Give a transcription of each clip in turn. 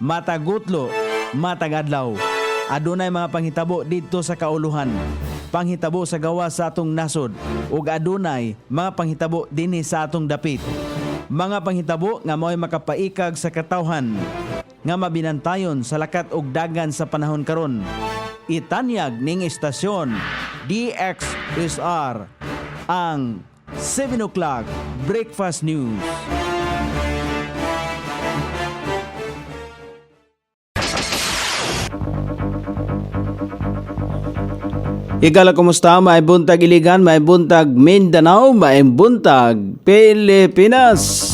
matagutlo, matagadlaw. Adunay mga panghitabo dito sa kauluhan. Panghitabo sa gawa sa atong nasod ug adunay mga panghitabo dinhi sa atong dapit. Mga panghitabo nga mao'y makapaikag sa katawhan nga mabinantayon sa lakat ug dagan sa panahon karon. Itanyag ning istasyon DXSR ang 7 o'clock Breakfast News. Igala, kumusta? May buntag Iligan, may buntag Mindanao, may buntag Pilipinas.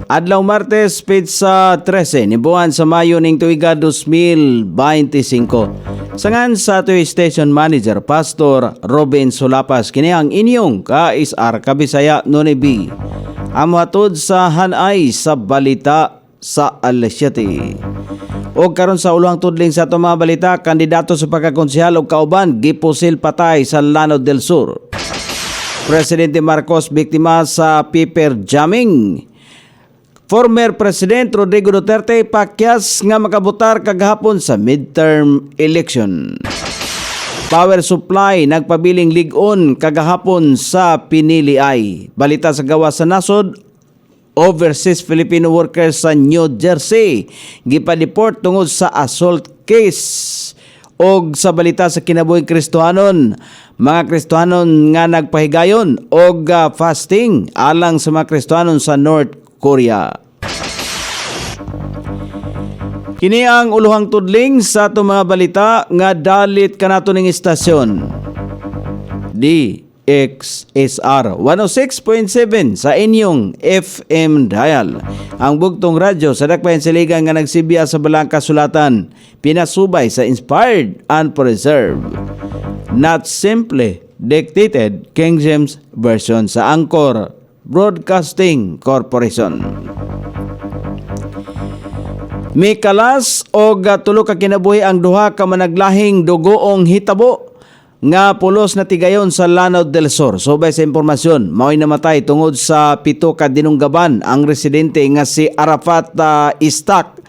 Adlaw Martes, pizza 13, nibuan sa Mayo ning tuiga 2025. Sangan sa ato station manager, Pastor Robin Solapas, kini ang inyong ka-SR Kabisaya Nonibi. Amatod sa hanay sa balita sa alas 7. O karon sa ulohang tudling sa ato mga balita, kandidato sa pagkakonsehal og kauban gipusil patay sa Lanao del Sur. Presidente Marcos biktima sa paper jamming. Former President Rodrigo Duterte pakyas nga makabotar kagahapon sa midterm election. Power supply nagpabiling lig-on kagahapon sa Pinili-ay. Balita sa gawa sa nasod, overseas Filipino workers sa New Jersey gipa-deport tungod sa assault case. Og sa balita sa kinabuhing Kristohanon, mga Kristohanon nga nagpahigayon og fasting alang sa mga Kristohanon sa North Korea. Kini ang ulohang tudling sa ato mga balita nga dalit kanato ning istasyon DXSR 106.7 sa inyong FM dial. Ang bugtong radyo sa dakbayan siligan nga nagsibya sa balang kasulatan, pinasubay sa inspired and preserved, not simply dictated King James Version sa Anchor Broadcasting Corporation. Mikalas og tulo ka kinabuhi ang duha ka managlahing dugoong hitabo nga pulos na tigayon sa Lanao del Sur. Subay sa impormasyon, mao'y namatay tungod sa 7 ka dinunggaban ang residente nga si Arafat Istak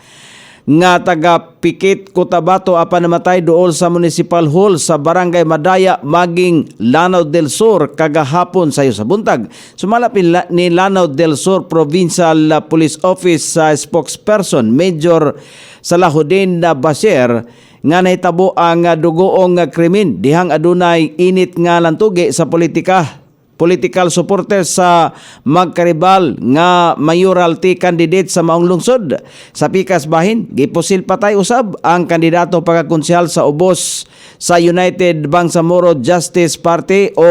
nga taga Pikit, Cotabato apan namatay duol sa Municipal Hall sa Barangay Madaya, maging Lanao del Sur kagahapon sayo sa buntag. Sumalapin ni Lanao del Sur Provincial Police Office sa spokesperson Major Salahuddin Bashir nga nahitabo ang dugoong krimen dihang adunay init nga lantugi sa political supporters sa magkaribal nga mayoralty candidate sa maong lungsod. Sa pikas bahin, gipusil patay usab ang kandidato pagkakonsehal sa ubos sa United Bangsamoro Justice Party o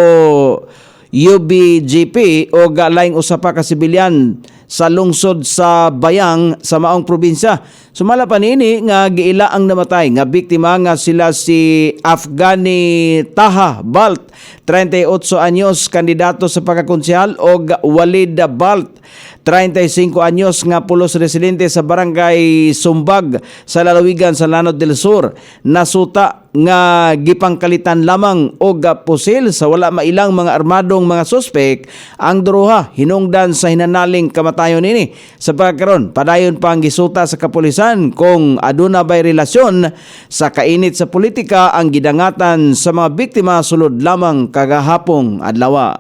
UBGP o laing usa pa ka sibilyan sa lungsod sa Bayang sa maong probinsya. Sumala pa niini nga giila ang namatay nga biktima nga sila si Afghani Taha Balt, 38 anyos, kandidato sa pagkakonsehal, og Walid Balt, 35 anyos, nga pulos residente sa Barangay Sumbag sa lalawigan sa Lanao del Sur. Nasuta nga gipangkalitan lamang og pusil sa wala mailang mga armadong mga suspek ang duruha hinungdan sa hinanaling kamatayon nini. Sa pagkaron, padayon pang gisuta sa kapulisan kung aduna bay relasyon sa kainit sa politika ang gidangatan sa mga biktima sulod lamang kagahapong adlaw.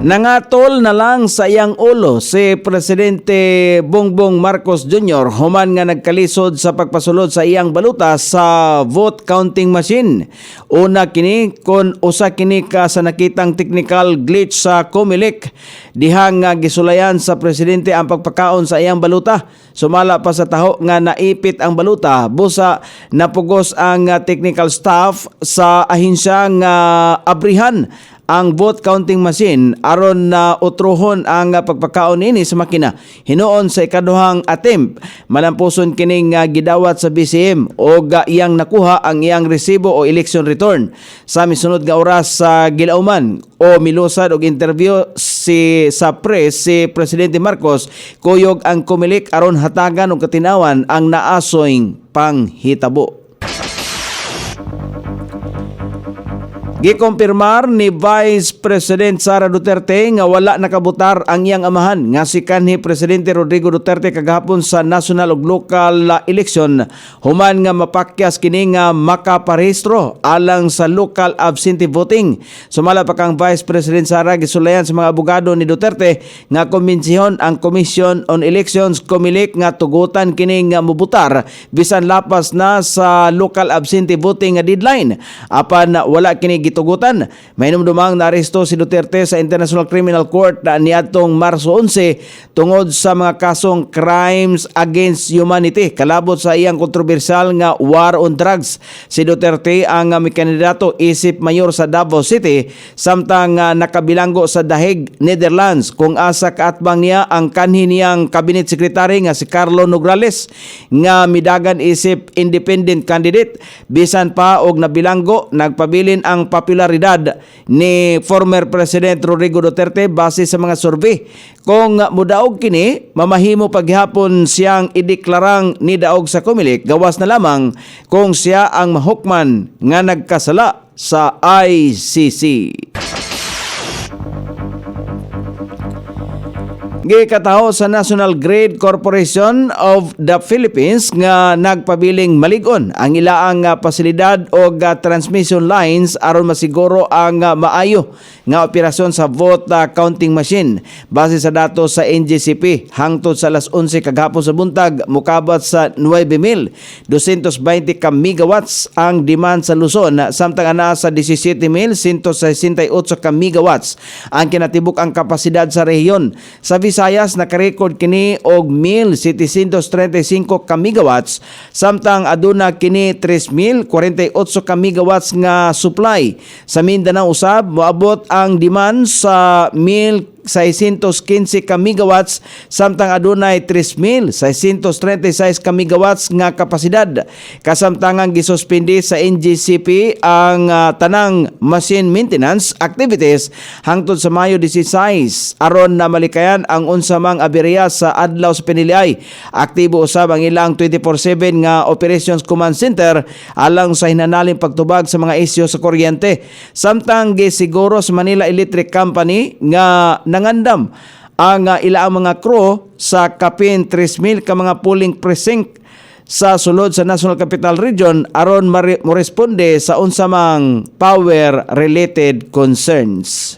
Nangatol na lang sa iyang ulo si Presidente Bongbong Marcos Jr. human nga nagkalisod sa pagpasulod sa iyang baluta sa vote counting machine. Una kini kon usa kini ka sa nakitang technical glitch sa COMELEC dihang nga gisulayan sa presidente ang pagpakaon sa iyang baluta. Sumala pa sa taho nga naipit ang baluta, busa napugos ang technical staff sa ahensya nga abrihan ang vote counting machine aron na utrohon ang pagpakaon ini sa makina. Hinuon sa ikaduhang attempt, malampuson kining gidawat sa BCM o iyang nakuha ang iyang resibo o election return. Sa misunod nga oras sa gilauman o milusad og interview sa press si Presidente Marcos, kuyog ang COMELEC aron hatagan og katinawan ang naasoyng panghitabo. Gikumpirmar ni Vice President Sara Duterte nga wala nakabutar ang iyang amahan nga si kanhi Presidente Rodrigo Duterte kagahapon sa national ug local election human nga mapakyas kini nga makaparehistro alang sa local absentee voting. Sumala pa kang Vice President Sara gisulayan sa mga abogado ni Duterte nga kumbensihon ang Commission on Elections COMELEC nga tugutan kini nga mobutar bisan lapas na sa local absentee voting nga deadline. Apan wala kini gitugutan. May numdumang naaresto si Duterte sa International Criminal Court na niadtong Marso 11 tungod sa mga kasong crimes against humanity kalabot sa iyang kontrobersyal nga war on drugs. Si Duterte ang may kandidato isip mayor sa Davao City samtang nakabilanggo sa The Hague, Netherlands kung asa kaatbang niya ang kanhi niyang cabinet secretary nga si Carlo Nograles nga midagan isip independent candidate bisan pa og nabilanggo nagpabilin ang popularidad ni former President Rodrigo Duterte base sa mga survey. Kung mudaog kini, mamahimo paghapon siyang ideklarang ni daog sa COMELEC gawas na lamang kung siya ang mahukman nga nagkasala sa ICC. Gikataho sa National Grid Corporation of the Philippines nga nagpabiling maligon ang ilaang pasilidad o transmission lines aron masiguro ang maayo nga operasyon sa vote counting machine. Base sa datos sa NGCP, hangtod sa alas 11 kagahapon sa buntag, mukabat sa 9,220 ka megawatts ang demand sa Luzon, samtang ana sa 17,168 ka megawatts ang kinatibuk ang kapasidad sa rehiyon. Sa Visayas nakarecord kini og 1,735 ka megawatts samtang aduna kini 3,048 ka megawatts nga supply. Sa Mindanao usab moabot ang demand sa 1,615 ka megawatts samtang adunay 3,636 ka megawatts nga kapasidad. Kasamtangan gisuspindi sa NGCP ang tanang machine maintenance activities hangtod sa Mayo 16 aron na malikayan ang unsamang aberya sa adlaw sa Piniliay. Aktibo usab ang ilang 24/7 nga operations command center alang sa hinanaling pagtubag sa mga isyu sa kuryente. Samtang gisiguro sa Manila Electric Company nga nangandam ang ilaang mga crew sa kapin 3,000 ka mga polling precinct sa sulod sa National Capital Region aron moresponde sa unsamang power related concerns.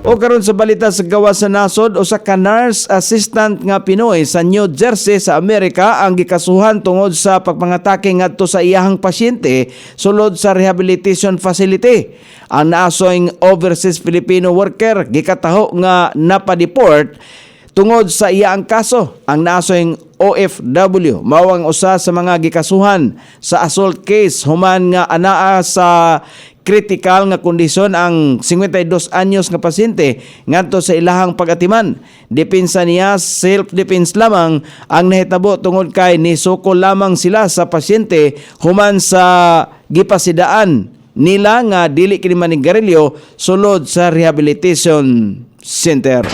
O karon sa balita sa gawas sa nasod, usa ka nurse assistant nga Pinoy sa New Jersey sa Amerika ang gikasuhan tungod sa pagpangatake ngadto sa iyahang pasyente sulod sa rehabilitation facility. Ang naasoyng overseas Filipino worker gikataho nga napadeport tungod sa iyang kaso. Ang naasoyng OFW mao ang usa sa mga gikasuhan sa assault case human nga anaa sa critical nga kondisyon ang 52 anyos nga pasyente ngadto sa ilahang pag-atiman. Depensa niya self-defense lamang ang nahitabo tungod kay nisuko lamang sila sa pasyente human sa gipasidaan nila nga dili kini manigarilyo sulod sa rehabilitation center.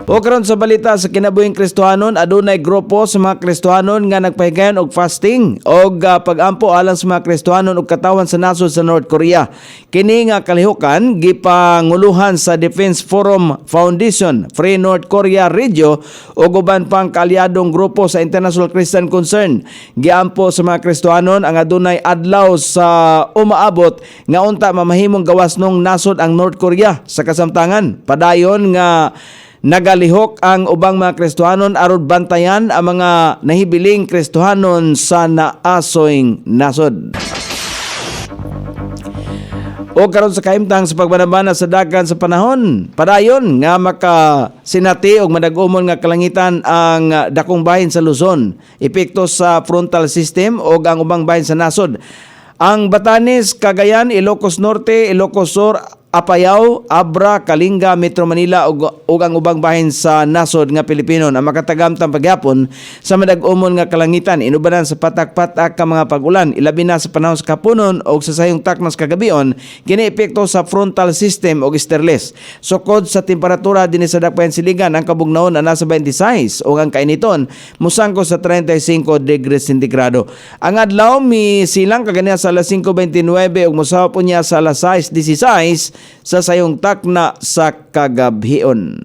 O karon sa balita sa kinabuhing Kristohanon, adunay grupo sa mga Kristohanon nga nagpahigayon og fasting og pagampo alang sa mga Kristohanon og katawan sa nasod sa North Korea. Kini nga kalihukan gipanguluhan sa Defense Forum Foundation, Free North Korea Radio ug uban pang kaalyadong grupo sa International Christian Concern. Giampo sa mga Kristohanon ang adunay adlaw sa umaabot nga unta mamahimong gawas nung nasod ang North Korea sa kasamtangan. Padayon nga nagalihok ang ubang mga Kristohanon aron bantayan ang mga nahibiling Kristohanon sa naasoyng nasod. O karon sa kaimtang sa pagbanabana sa dagan sa panahon, padayon nga makasinati og madag-umon nga kalangitan ang dakong bahin sa Luzon, epekto sa frontal system o ang ubang bahin sa nasod. Ang Batanes, Cagayan, Ilocos Norte, Ilocos Sur, Apayao, Abra, Kalinga, Metro Manila ug ang ubang bahin sa nasod nga Pilipino na makatagamtang pagyapon sa madag-umon nga kalangitan inubanan sa patak-patak ka mga pag-ulan ilabi na sa panahon sa kapunon o sa sayong taknas kagabion kini epekto sa frontal system o sterles. Sukod sa temperatura dinhi sa dakbayan siligan ang kabugnaon na nasa 26 o ang kainiton musangko sa 35 degrees centigrado. Ang adlaw mi silang kagania sa alas 5:29 ug mosawa po niya sa alas 6:16 sa sayong takna sa kagabhion.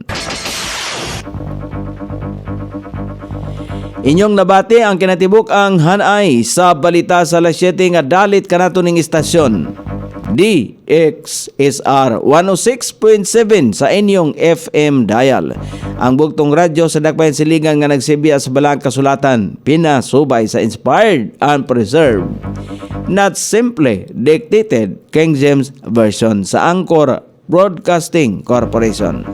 Inyong nabati ang kinatibuk ang hanay sa balita sa alas 7 nga dalit kanato ning istasyon. DXSR 106.7 sa inyong FM dial. Ang bugtong radyo sa dakbayan siligan nga nagsibiya sa balang kasulatan, pinasubay sa inspired and preserved. Not simply dictated King James Version sa Angkor Broadcasting Corporation.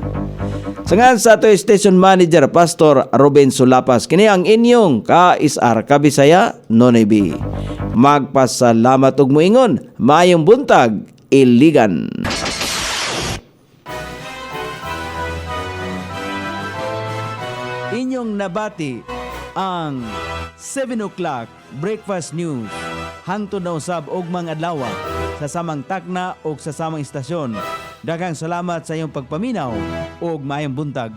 Sangan sa ato station manager Pastor Ruben Sulapas kini ang inyong ka-isar kabisaya Nonebi. Magpasalamat ug moingon maayong buntag iligan. Inyong nabati ang 7 o'clock breakfast news hangtod na usab og mga adlaw sa samang takna o sa samang istasyon. Daghang salamat sa iyong pagpaminaw ug maayong buntag.